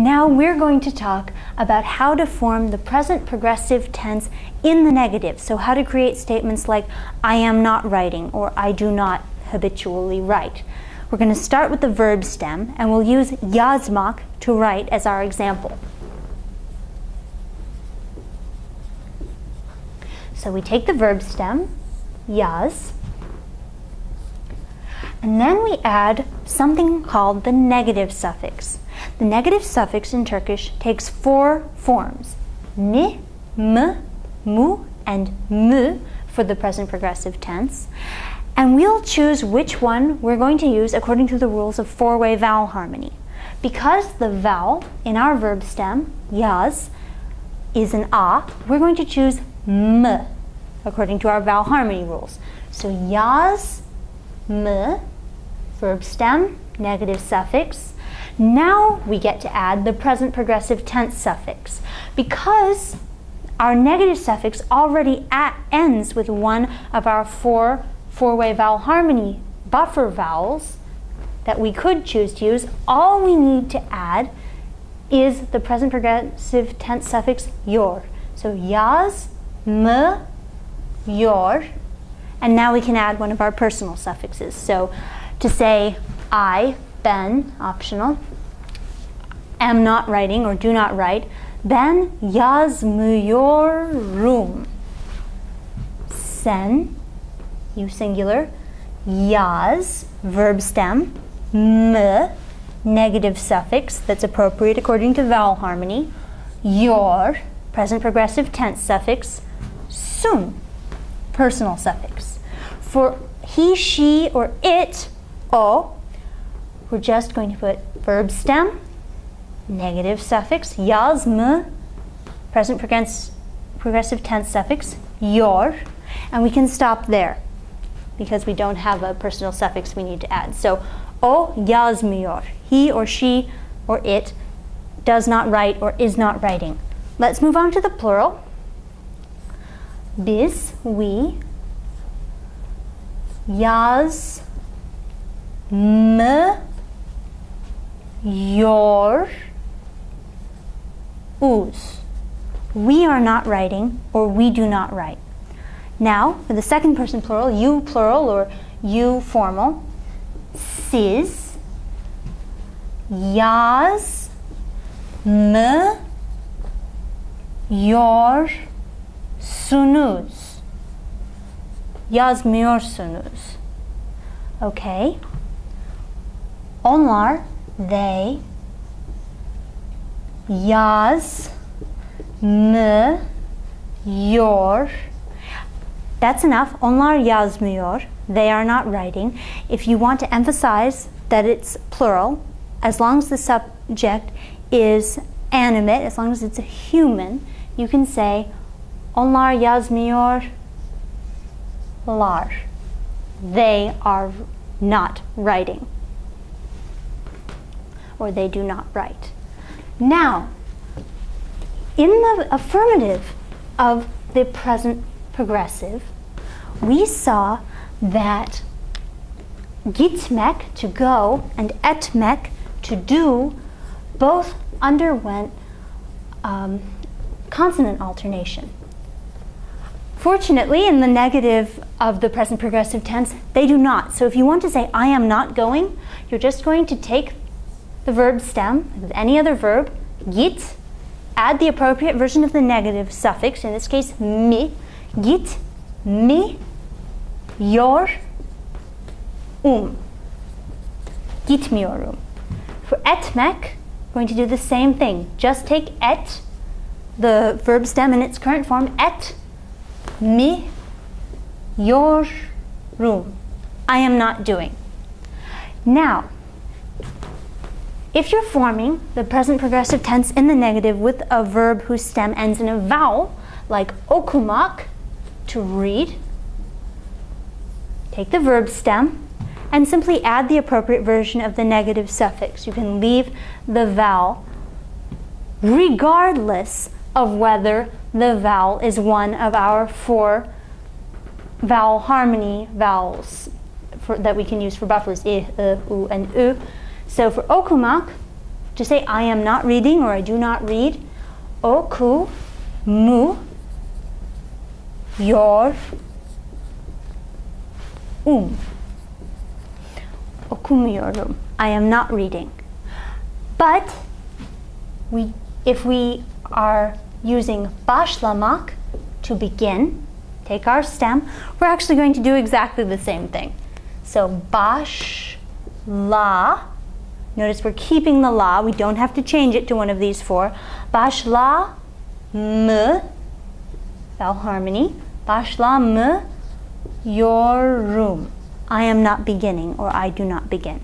Now we're going to talk about how to form the present progressive tense in the negative. So how to create statements like I am not writing or I do not habitually write. We're going to start with the verb stem and we'll use yazmak to write as our example. So we take the verb stem, yaz, and then we add something called the negative suffix. The negative suffix in Turkish takes 4 forms: ni, m, mu, and mü for the present progressive tense. And we'll choose which one we're going to use according to the rules of 4-way vowel harmony. Because the vowel in our verb stem, yaz, is an a, we're going to choose m according to our vowel harmony rules. So yaz, m, verb stem, negative suffix. Now we get to add the present progressive tense suffix. Because our negative suffix already ends with one of our 4-way vowel harmony buffer vowels that we could choose to use, all we need to add is the present progressive tense suffix yor. So yaz, m, yor, and now we can add one of our personal suffixes. So to say I, ben, optional, am not writing or do not write, ben yazmıyorum. Sen, you singular, yaz, verb stem, m, negative suffix that's appropriate according to vowel harmony, yor, present progressive tense suffix, sun, personal suffix. For he, she, or it, o, we're just going to put verb stem, negative suffix, yaz, m, present progressive tense suffix, yor, and we can stop there because we don't have a personal suffix we need to add. So, o yazmıyor, he or she or it does not write or is not writing. Let's move on to the plural. Biz, we, yaz, m, yor, uz. We are not writing or we do not write. Now, for the second person plural, you plural or you formal, siz, yaz, m, yor, sunuz. Yazmıyorsunuz. Okay. Onlar, they, yaz, m, yor. That's enough. Onlar yazmıyor. They are not writing. If you want to emphasize that it's plural, as long as the subject is animate, as long as it's a human, you can say onlar yazmıyorlar. They are not writing. Or they do not write. Now, in the affirmative of the present progressive, we saw that gitmek, to go, and etmek, to do, both underwent consonant alternation. Fortunately, in the negative of the present progressive tense, they do not. So if you want to say I am not going, you're just going to take the verb stem with any other verb, git, add the appropriate version of the negative suffix, in this case mi, git, mi, yor, gitmiyorum. For etmek, we're going to do the same thing. Just take et, the verb stem in its current form, et, mi, yorum. I am not doing. Now, if you're forming the present progressive tense in the negative with a verb whose stem ends in a vowel, like okumak, to read, take the verb stem and simply add the appropriate version of the negative suffix. You can leave the vowel regardless of whether the vowel is one of our 4 vowel harmony vowels that we can use for buffers, I, u, and u. So for okumak, To say I am not reading or I do not read, oku mu yor okumuyorum. I am not reading. But if we are using başlamak to begin, take our stem, we're actually going to do exactly the same thing. So başla. Notice we're keeping the la. We don't have to change it to one of these four. Başla mı, vowel harmony. Başla mı yorum. I am not beginning or I do not begin.